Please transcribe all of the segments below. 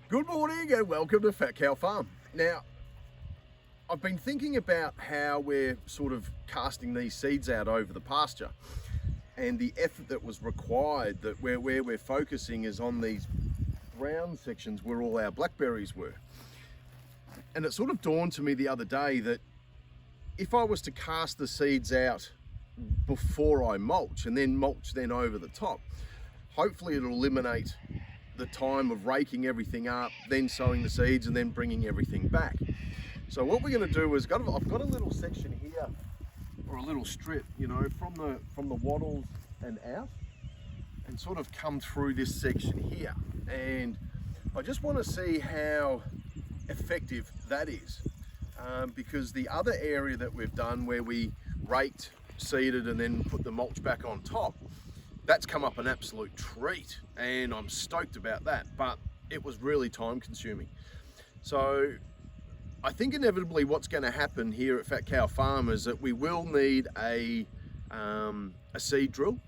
Good morning and welcome to Fat Cow Farm. Now, I've been thinking about how we're sort of casting these seeds out over the pasture and the effort that was required, that where we're focusing is on these brown sections where all our blackberries were. And it sort of dawned to me the other day that if I was to cast the seeds out before I mulch and then mulch then over the top, hopefully it'll eliminate the time of raking everything up, then sowing the seeds and then bringing everything back. So what we're going to do is, I've got a little section here, or a little strip, you know, from the wattles and out, and sort of come through this section here. And I just want to see how effective that is, because the other area that we've done where we raked, seeded and then put the mulch back on top, that's come up an absolute treat and I'm stoked about that, but it was really time consuming. So I think inevitably what's going to happen here at Fat Cow Farm is that we will need a seed drill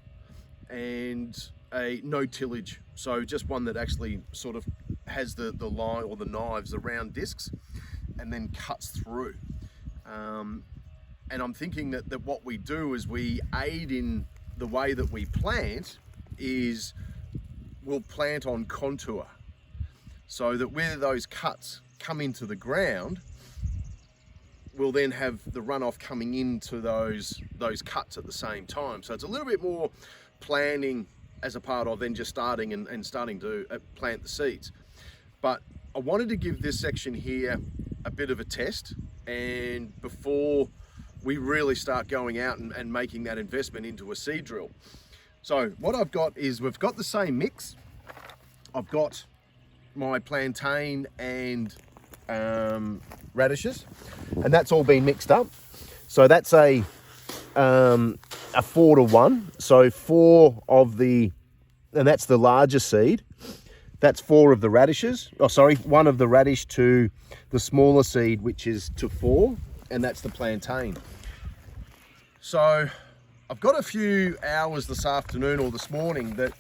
and a no tillage, so just one that actually sort of has the line or the knives, the round discs, and then cuts through. And I'm thinking that what we do is we aid in the way that we plant is we'll plant on contour, so that where those cuts come into the ground, we'll then have the runoff coming into those cuts at the same time. So it's a little bit more planning as a part of then just starting and starting to plant the seeds. But I wanted to give this section here a bit of a test, and before we really start going out and making that investment into a seed drill. So what I've got is, we've got the same mix. I've got my plantain and radishes, and that's all been mixed up. So that's a 4-to-1. So 4 of the, and that's the larger seed. That's 4 of the radishes. Oh, sorry, 1 of the radish to the smaller seed, which is to 4. And that's the plantain. So I've got a few hours this afternoon or this morning that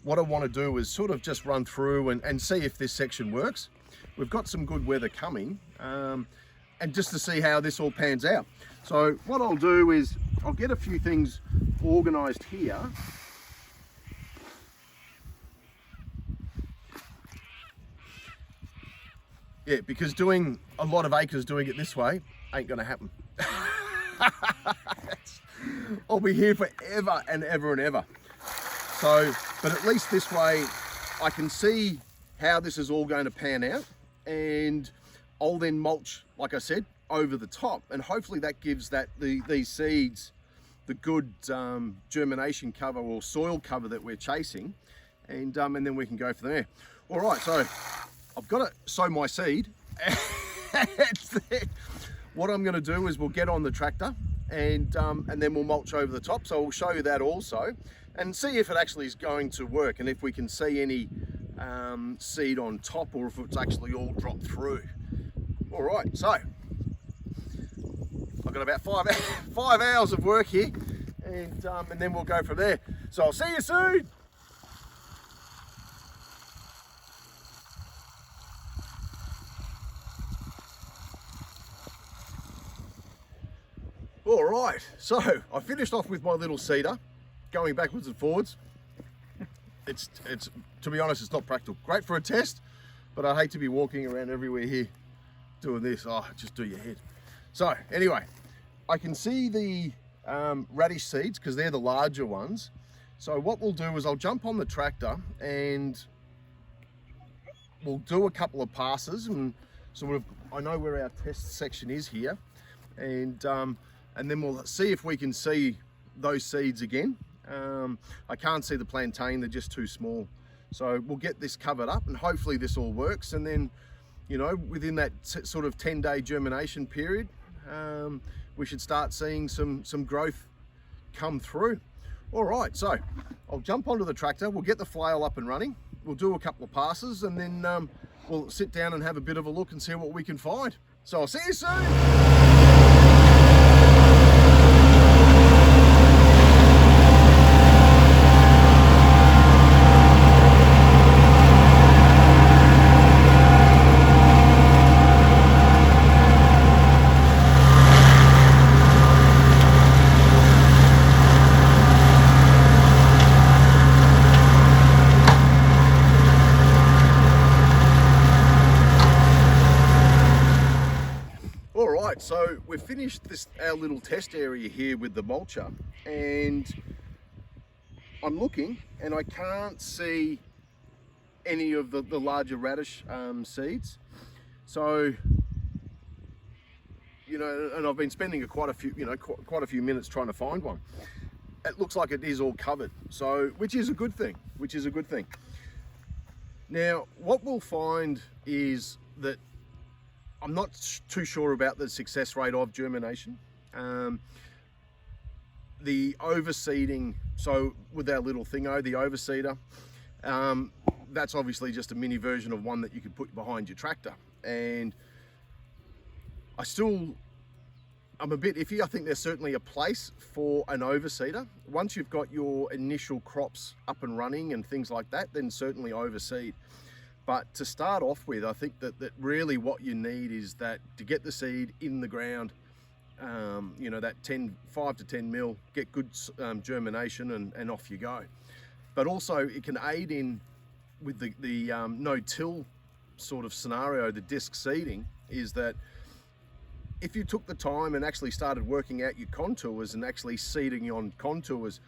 what I want to do is sort of just run through and see if this section works. We've got some good weather coming, and just to see how this all pans out. So what I'll do is I'll get a few things organized here. Yeah, because doing a lot of acres doing it this way ain't gonna happen. I'll be here forever and ever and ever. So, but at least this way I can see how this is all going to pan out, and I'll then mulch, like I said, over the top, and hopefully that gives these seeds the good germination cover or soil cover that we're chasing, and then we can go from there. All right, so I've got to sow my seed. What I'm going to do is we'll get on the tractor and then we'll mulch over the top. So we'll show you that also and see if it actually is going to work, and if we can see any seed on top, or if it's actually all dropped through. All right, so I've got about 5 hours of work here, and then we'll go from there. So I'll see you soon. All right, so I finished off with my little seeder, going backwards and forwards. It's to be honest, it's not practical. Great for a test, but I hate to be walking around everywhere here doing this. Oh, just do your head. So anyway, I can see the radish seeds because they're the larger ones. So what we'll do is I'll jump on the tractor and we'll do a couple of passes, and sort of, I know where our test section is here, and then we'll see if we can see those seeds again. I can't see the plantain, they're just too small. So we'll get this covered up and hopefully this all works. And then, you know, within that sort of 10-day germination period, we should start seeing some growth come through. All right, so I'll jump onto the tractor, we'll get the flail up and running, we'll do a couple of passes, and then we'll sit down and have a bit of a look and see what we can find. So I'll see you soon. Right, so we've finished our little test area here with the mulcher, and I'm looking and I can't see any of the larger radish seeds. So, you know, and I've been spending quite a few minutes trying to find one. It looks like it is all covered, so which is a good thing. Now, what we'll find is that I'm not too sure about the success rate of germination. The overseeding, so with our little thingo, the overseeder, that's obviously just a mini version of one that you could put behind your tractor. And I'm a bit iffy. I think there's certainly a place for an overseeder. Once you've got your initial crops up and running and things like that, then certainly overseed. But to start off with, I think that really what you need is that to get the seed in the ground, you know, that 5 to 10 mil, get good germination and off you go. But also it can aid in with the no-till sort of scenario, the disc seeding, is that if you took the time and actually started working out your contours and actually seeding on contours,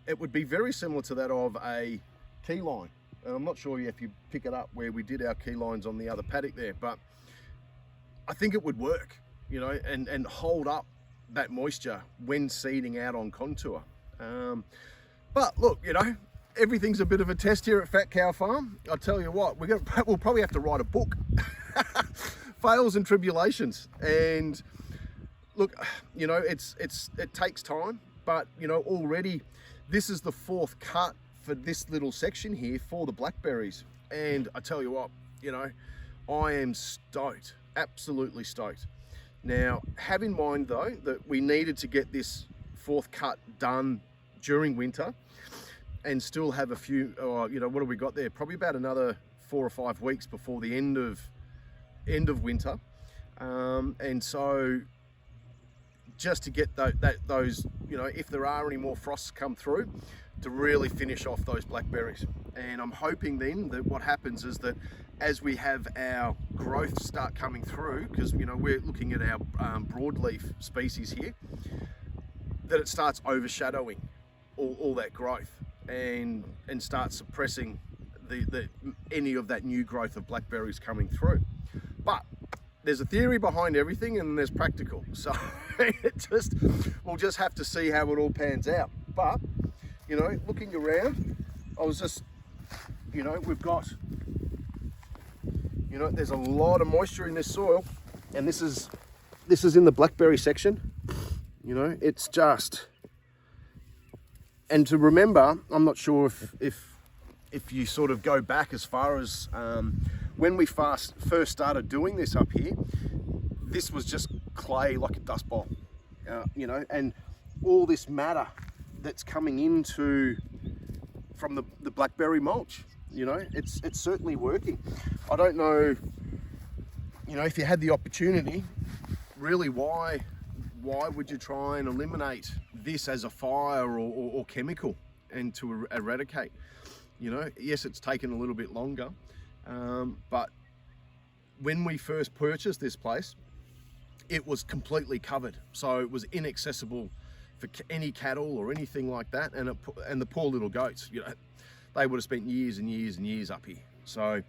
it would be very similar to that of a key line. And I'm not sure if you pick it up where we did our key lines on the other paddock there, but I think it would work, you know, and hold up that moisture when seeding out on contour. But look, you know, everything's a bit of a test here at Fat Cow Farm. I'll tell you what, we'll probably have to write a book. Fails and tribulations. And look, you know, it takes time, but you know, already this is the 4th cut for this little section here for the blackberries. And I tell you what, you know, I am stoked, absolutely stoked. Now, have in mind though, that we needed to get this 4th cut done during winter and still have a few, you know, what have we got there? Probably about another 4 or 5 weeks before the end of winter. And so just to get those, you know, if there are any more frosts come through, to really finish off those blackberries. And I'm hoping then that what happens is that as we have our growth start coming through, because you know we're looking at our broadleaf species here, that it starts overshadowing all that growth and starts suppressing any of that new growth of blackberries coming through. But there's a theory behind everything and there's practical, so we'll just have to see how it all pans out. But you know, looking around, I was just, you know, we've got, you know, there's a lot of moisture in this soil, and this is in the blackberry section. You know, it's just, and to remember, I'm not sure if you sort of go back as far as when we first started doing this up here, this was just clay like a dust bowl, you know, and all this matter that's coming into from the blackberry mulch, you know, it's certainly working. I don't know, you know, if you had the opportunity, really why would you try and eliminate this as a fire or chemical and to eradicate? You know, yes, it's taken a little bit longer, but when we first purchased this place, it was completely covered, so it was inaccessible for any cattle or anything like that, and the poor little goats, you know, they would have spent years and years and years up here. So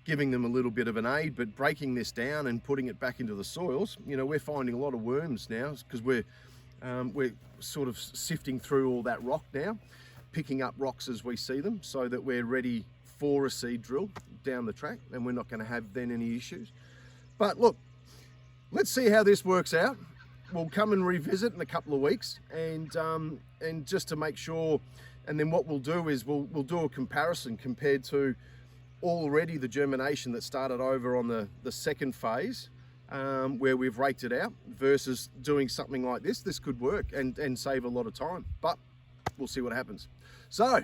giving them a little bit of an aid, but breaking this down and putting it back into the soils, you know, we're finding a lot of worms now because we're sort of sifting through all that rock now, picking up rocks as we see them, so that we're ready for a seed drill down the track, and we're not going to have then any issues. But look, let's see how this works out. We'll come and revisit in a couple of weeks, and just to make sure, and then what we'll do is we'll do a comparison compared to already the germination that started over on the 2nd phase, where we've raked it out, versus doing something like this. This could work and save a lot of time, but we'll see what happens. So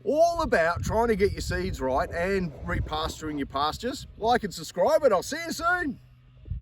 all about trying to get your seeds right and repasturing your pastures. Like and subscribe, and I'll see you soon.